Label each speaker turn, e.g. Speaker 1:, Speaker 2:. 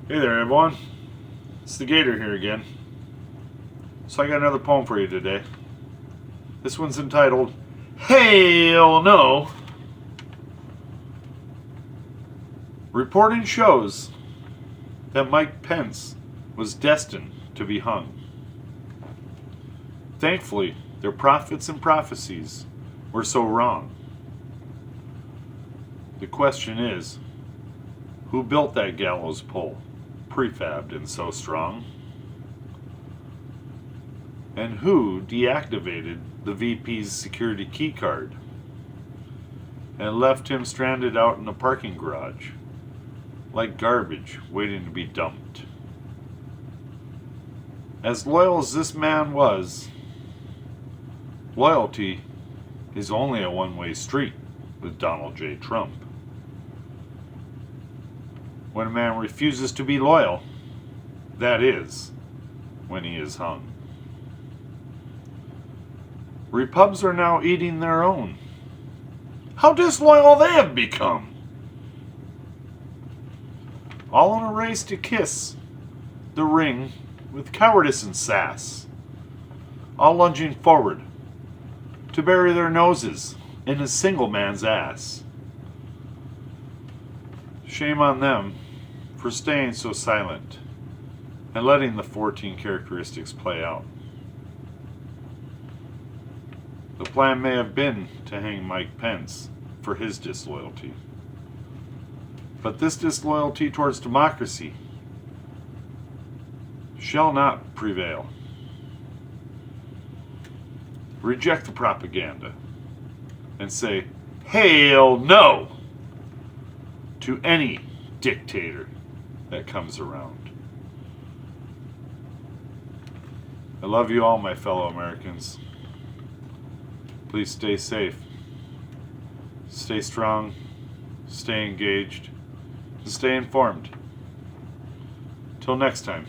Speaker 1: Hey there, everyone. It's the Gator here again. So I got another poem for you today. This one's entitled, Hail No! Reporting shows that Mike Pence was destined to be hung. Thankfully, their prophets and prophecies were so wrong. The question is, who built that gallows pole, prefabbed and so strong? And who deactivated the VP's security keycard and left him stranded out in a parking garage, like garbage waiting to be dumped? As loyal as this man was, loyalty is only a one-way street with Donald J. Trump. When a man refuses to be loyal, that is when he is hung. Repubs are now eating their own. How disloyal they have become! All in a race to kiss the ring with cowardice and sass. All lunging forward to bury their noses in a single man's ass. Shame on them for staying so silent and letting the 14 characteristics play out. The plan may have been to hang Mike Pence for his disloyalty. But this disloyalty towards democracy shall not prevail. Reject the propaganda and say, Hail no! To any dictator that comes around. I love you all, my fellow Americans. Please stay safe, stay strong, stay engaged, and stay informed. Till next time.